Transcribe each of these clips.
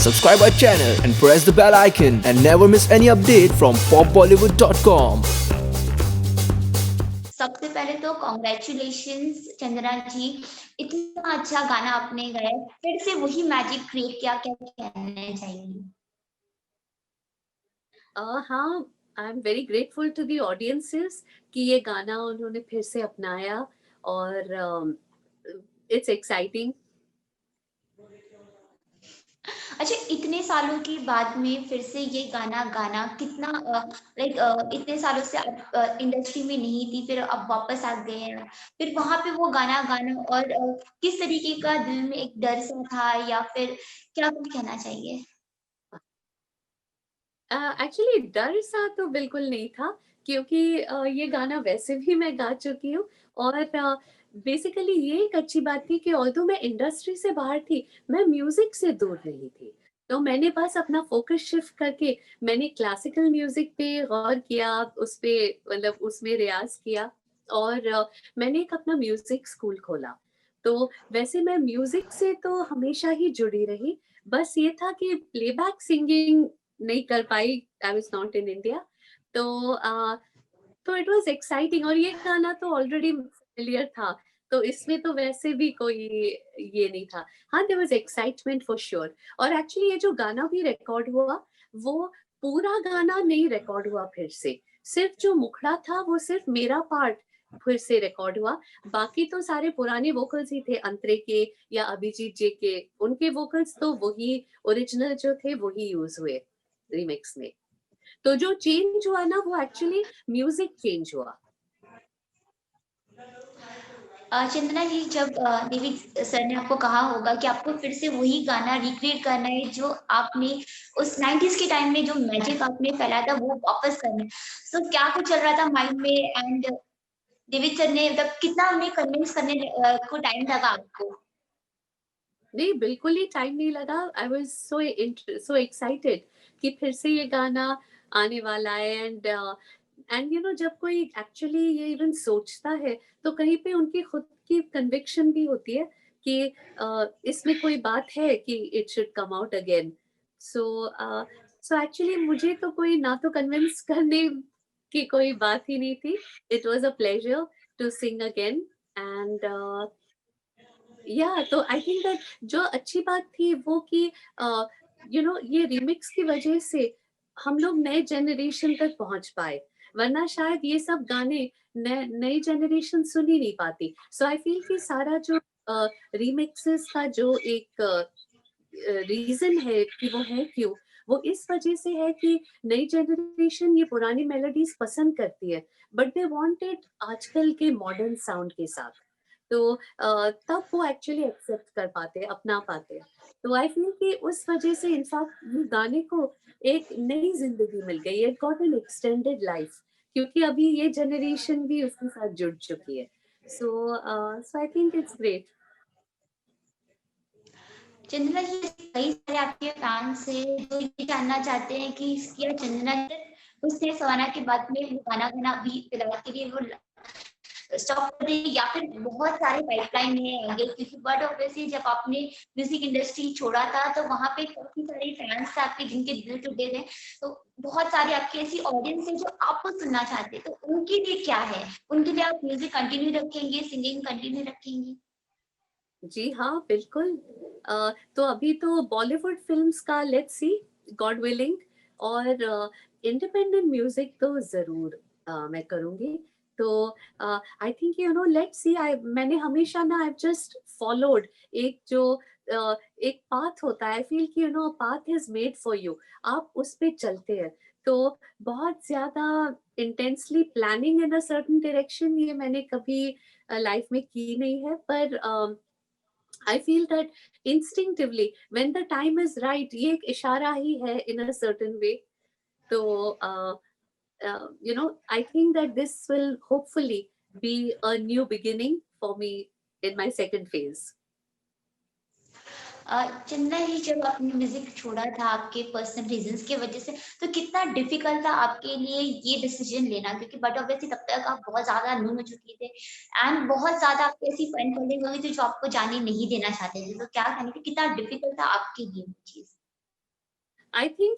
Subscribe our channel and press the bell icon and never miss any update from popbollywood.com. सबसे पहले तो congratulations Chandana जी, इतना अच्छा गाना आपने गाया, फिर से वही मैजिक क्रिएट किया, क्या कहना चाहेंगी? हाँ, I am very grateful to the audiences कि ये गाना उन्होंने फिर से अपनाया और इट्स एक्साइटिंग। अच्छा, इतने सालों के बाद में फिर से ये गाना गाना कितना इतने सालों से आप इंडस्ट्री में नहीं थी, फिर अब वापस आ गए हैं, फिर वहाँ पे वो गाना गाना और किस तरीके का दिल में एक डर सा था या फिर क्या कुछ कहना चाहिए? एक्चुअली डर सा तो बिल्कुल नहीं था क्योंकि ये गाना वैसे भी मैं गा चुकी हूँ और बेसिकली ये एक अच्छी बात थी कि ऑल्दो मैं इंडस्ट्री से बाहर थी, मैं म्यूजिक से दूर नहीं थी। तो मैंने बस अपना फोकस शिफ्ट करके मैंने क्लासिकल म्यूजिक पे गौर किया, उस पे मतलब उसमें रियाज किया और मैंने एक अपना म्यूजिक स्कूल खोला। तो वैसे मैं म्यूजिक से तो हमेशा ही जुड़ी रही, बस ये था कि प्लेबैक सिंगिंग नहीं कर पाई, I was not in India. तो तो इट वाज एक्साइटिंग और ये गाना तो ऑलरेडी फेमिलियर था, तो इसमें तो वैसे भी कोई ये नहीं था। हाँ, there was excitement for sure. और एक्चुअली ये जो गाना भी रिकॉर्ड हुआ, वो पूरा गाना नहीं रिकॉर्ड हुआ फिर से, सिर्फ जो मुखड़ा था वो सिर्फ मेरा पार्ट फिर से रिकॉर्ड हुआ। बाकी तो सारे पुराने वोकल्स ही थे, अंतरे के या अभिजीत जी के, उनके वोकल्स तो वही ओरिजिनल जो थे वही यूज हुए रिमिक्स में। तो जो चेंज हुआ ना वो एक्चुअली म्यूजिक चेंज हुआ। चंदना जी, जब देविक सर ने आपको कहा होगा कि आपको फिर से वही गाना रिक्रिएट करना है जो आपने उस 90s के टाइम में जो मैजिक आपने फैलाया था वो वापस करना है। तो क्या कुछ चल रहा था माइंड में एंड देविक सर ने मतलब कितना उन्हें कन्विंस करने को टाइम लगा आपको? नहीं, बिल्कुल ही टाइम नहीं लगा। आई वाज सो एक्साइटेड कि फिर से ये गाना आने वाला है एंड यू नो जब कोई एक्चुअली ये इवन सोचता है तो कहीं पे उनकी खुद की कन्विक्शन भी होती है कि इसमें कोई बात है कि it should come out again. So so actually मुझे तो कोई ना तो कन्विंस करने की कोई बात ही नहीं थी। It was a pleasure to sing again and या तो आई थिंक दैट जो अच्छी बात थी वो कि यू नो ये रिमिक्स की वजह से हम लोग नए जनरेशन तक पहुंच पाए, वरना शायद ये सब गाने नई जनरेशन सुन ही नहीं पाती। सो आई फील कि सारा जो रिमिक्सेस का जो एक रीजन है कि वो है क्यों, वो इस वजह से है कि नई जनरेशन ये पुरानी मेलोडीज पसंद करती है, बट दे वांट इट आजकल के मॉडर्न साउंड के साथ। तो तब वो एक्चुअली एक्सेप्ट कर पाते हैं, अपना पाते हैं। तो आई फील कि उस वजह से इनफैक्ट गाने को एक नई जिंदगी मिल गई, it got an extended life, क्योंकि अभी ये जनरेशन भी उसके साथ जुड़ चुकी है। So I think it's great. Chandana ji, कई सारे आपके फैंस हैं जो ये जानना चाहते हैं कि क्या चंदना जी उसने सवाना के बाद में वो गाना गाना अभी फिलहाल के लिए वो स्टॉप कर दें या फिर बहुत सारे पाइपलाइन में आएंगे, क्योंकि बट ऑब्वियसली जब आपने म्यूजिक इंडस्ट्री छोड़ा था तो वहाँ पे काफी सारे फैंस थे आपके जिनके दिल टूटे थे, तो बहुत सारी आपकी ऐसी ऑडियंस है जो आपको सुनना चाहते हैं, तो उनके लिए क्या है? उनके लिए आप म्यूजिक कंटिन्यू रखेंगे, सिंगिंग कंटिन्यू रखेंगे? जी हाँ, बिल्कुल। तो अभी तो बॉलीवुड फिल्म्स का लेट्स सी, गॉड विलिंग, और इंडिपेंडेंट म्यूजिक तो ज़रूर मैं करूँगी। तो I think you know let's see, I मैंने हमेशा ना आई जस्ट फॉलोड एक जो एक पाथ होता है, आई फील कि you know path is made for you, आप उस पे चलते हैं। तो बहुत ज़्यादा intensely planning in a certain direction ये मैंने कभी लाइफ में की नहीं है, पर I feel that instinctively when the time is right, ये एक इशारा ही है in a certain way. तो you know I think that this will hopefully be a new beginning for me in my second phase. चंदा जी, जब आपने music छोड़ा था आपके पर्सनल रीजंस की वजह से, तो कितना डिफिकल्ट था आपके लिए ये डिसीजन लेना, क्योंकि बट ऑब्वियसली तब तक आप बहुत ज्यादा नून हो चुकी थे एंड बहुत ज्यादा आपकी ऐसी फैन फॉलोइंग हुई थी जो आपको जाने नहीं देना चाहते थे, तो क्या कहने कि कितना डिफिकल्ट था आपके लिए वो चीज? आई थिंक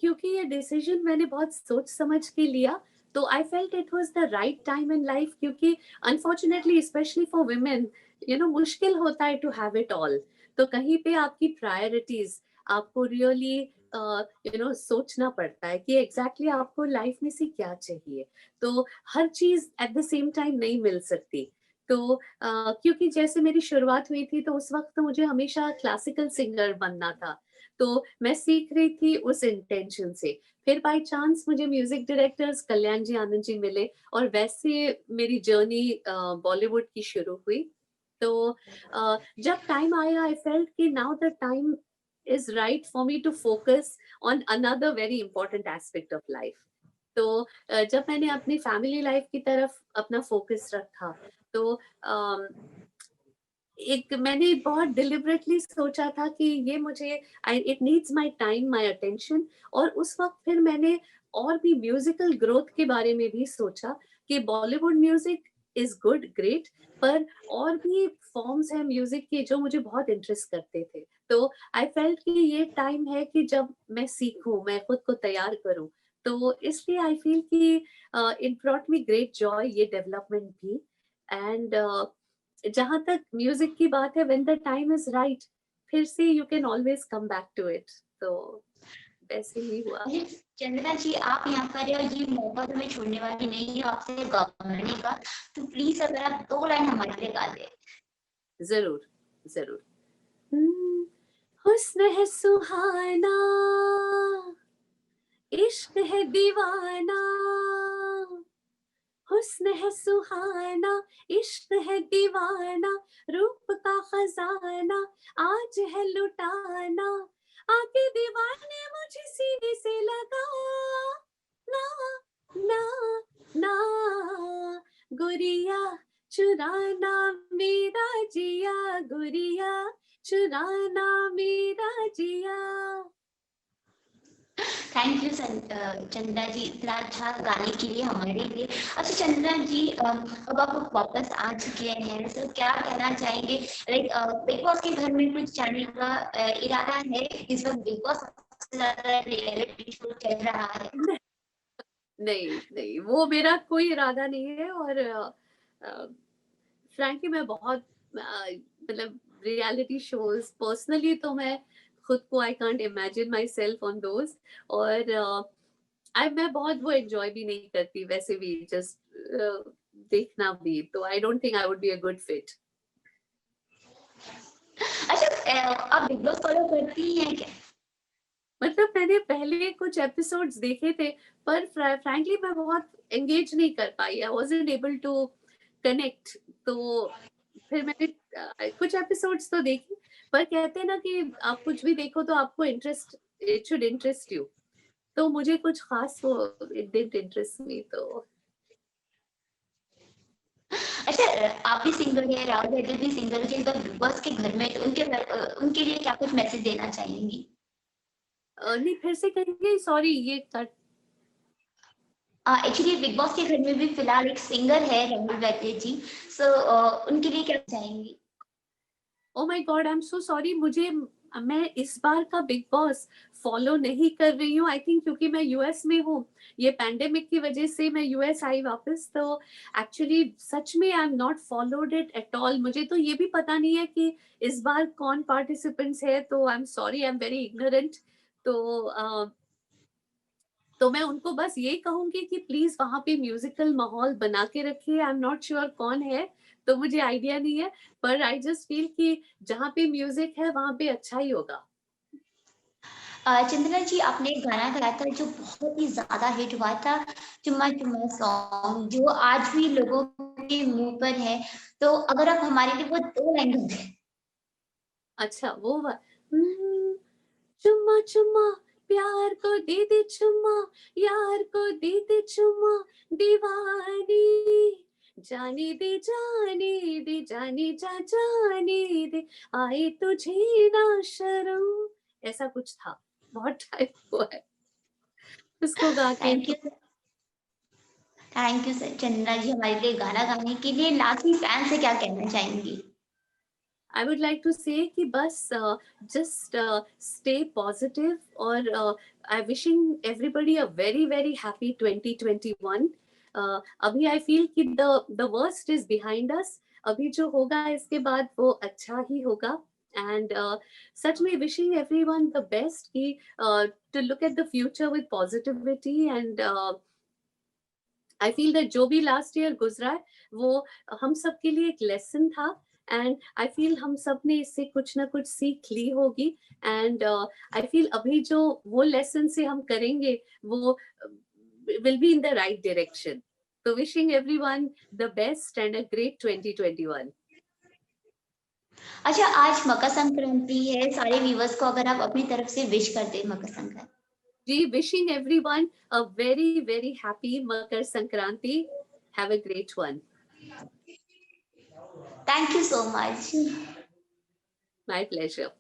क्योंकि ये डिसीजन मैंने बहुत सोच समझ के लिया, तो I felt it was the right time in life, क्योंकि अनफॉर्चुनेटली स्पेशली फॉर वुमेन मुश्किल होता है टू हैव इट ऑल। तो कहीं पे आपकी प्रायोरिटीज आपको रियली सोचना पड़ता है कि एग्जैक्टली आपको लाइफ में से क्या चाहिए। तो हर चीज एट द सेम टाइम नहीं मिल सकती। तो क्योंकि जैसे मेरी शुरुआत हुई थी, तो उस वक्त तो मुझे हमेशा क्लासिकल सिंगर बनना था, तो मैं सीख रही थी उस इंटेंशन से। फिर बाय चांस मुझे म्यूजिक डायरेक्टर्स कल्याण जी आनंद जी मिले, और वैसे मेरी जर्नी बॉलीवुड की शुरू हुई। तो जब टाइम आया, आई फेल्ट कि now the time is right for me to focus on another very important aspect of life. तो जब मैंने अपनी फैमिली लाइफ की तरफ अपना फोकस रखा, तो एक मैंने बहुत डिलिबरेटली सोचा था कि ये मुझे it needs my time, my attention. और उस वक्त फिर मैंने और भी म्यूजिकल ग्रोथ के बारे में भी सोचा कि Bollywood music is good, great, पर और भी फॉर्म्स हैं म्यूजिक के जो मुझे बहुत इंटरेस्ट करते थे। तो आई फेल्ट कि ये टाइम है कि जब मैं सीखूं, मैं खुद को तैयार करूं। तो इसलिए आई फील कि it brought me great joy ये डेवलपमेंट भी। एंड जहां तक म्यूजिक की बात है, when the time is right, फिर से you can always come back to it. तो वैसे ही हुआ। अरे चंदना जी, आप यहाँ पर है और ये मौका तो मैं छोड़ने वाली नहीं है आपसे गाने का। तो प्लीज अगर आप 2 लाइन हमारे लिए गा दे। जरूर, जरूर। हम्म, हुस्न है सुहाना, इश्क है दीवाना, हुस्न है सुहाना, इश्क है दीवाना, रूप का खजाना आज है लुटाना, आके दीवाने मुझे सीने से लगा, ना ना ना, गुरिया चुराना मेरा जिया, गुरिया चुराना मेरा जिया। थैंक यू चंद्रा जी, इतना अच्छा गाने के लिए हमारे लिए। अच्छा चंद्रा जी, अब आप वापस आ चुके हैं, तो क्या कहना चाहेंगे? लाइक बिग बॉस के घर में कुछ जाने का इरादा है? इस वक्त बिग बॉस सबसे ज्यादा रियलिटी शो चल रहा है। नहीं नहीं, वो मेरा कोई इरादा नहीं है। और फ्रैंकली मैं बहुत मतलब रियलिटी शोज पर्सनली तो मैं खुद को I can't imagine my self on those. और मैं बहुत वो एंजॉय भी नहीं करती वैसे भी, जस्ट देखना भी। तो I don't think I would be a good fit. अच्छा आप बिग बॉस फॉलो करती हैं क्या? मतलब मैंने पहले कुछ एपिसोड्स देखे थे, पर फ्रैंकली मैं बहुत एंगेज नहीं कर पाई, I wasn't able to connect. तो फिर मैंने कुछ एपिसोड्स तो देखे, पर कहते हैं ना कि आप कुछ भी देखो तो आपको interest, it should interest you. तो मुझे कुछ खास वो इट डिडंट इंटरेस्ट मी। तो अच्छा आप भी सिंगर है, राहुल भैया भी सिंगर है, बिग बॉस के घर में, तो उनके लिए क्या कुछ मैसेज देना चाहेंगी? नहीं, फिर से कहेंगे, सॉरी ये कट। एक्चुअली बिग बॉस के घर में भी फिलहाल एक सिंगर है राहुल वैद्य जी। सो उनके लिए क्या चाहेंगी? Oh my God, I am so sorry. मैं इस बार का बिग बॉस फॉलो नहीं कर रही हूँ, आई थिंक क्योंकि मैं यूएस में हूँ। ये पैंडेमिक की वजह से मैं यूएस आई वापस। तो एक्चुअली सच में I am not followed it at all. मुझे तो ये भी पता नहीं है कि इस बार कौन पार्टिसिपेंट्स है। तो I am sorry, I am very ignorant. तो तो मैं उनको बस ये कहूंगी कि प्लीज वहां पे म्यूजिकल माहौल बना के रखिए। आई एम नॉट श्योर कौन है, तो मुझे आइडिया नहीं है, पर आई जस्ट फील कि जहाँ पे म्यूजिक है वहां पे अच्छा ही होगा। चंदना जी, आपने एक गाना गाया था जो बहुत ही ज्यादा हिट हुआ था, चुम्मा चुम्मा सॉन्ग, जो आज भी लोगों के मुंह पर है। तो अगर आप हमारे लिए वो 2 लाइन गा दें। अच्छा चुम्मा चुम्मा, प्यार को दे दे चुम्मा, यार को दे दे चुम्मा, दीवानी जाने दे जाने दे, जाने जा जाने दे, आए तुझे ना शर्म। ऐसा कुछ था, बहुत टाइम हुआ है उसको गा के। Thank you, thank you sir Chandana ji, हमारे लिए गाना गाने के लिए। लास्ट में फैन से क्या कहना चाहेंगी? I would like to say कि बस just stay positive और I'm wishing everybody a very very happy 2021. अभी I feel कि the worst is behind us. अभी जो होगा इसके बाद वो अच्छा ही होगा. And such me wishing everyone the best कि to look at the future with positivity and I feel that जो भी last year गुजरा है वो हम सब के लिए एक lesson था and I feel हम सब ने इससे कुछ ना कुछ सीख ली होगी and I feel अभी जो वो lesson से हम करेंगे वो will be in the right direction. So wishing everyone the best and a great 2021. अच्छा, आज मकर संक्रांति है, सारे व्यूअर्स को अगर आप अपनी तरफ से विश कर दें मकर संक्रांति. जी, wishing everyone a very very happy Makar Sankranti. Have a great one. Thank you so much. My pleasure.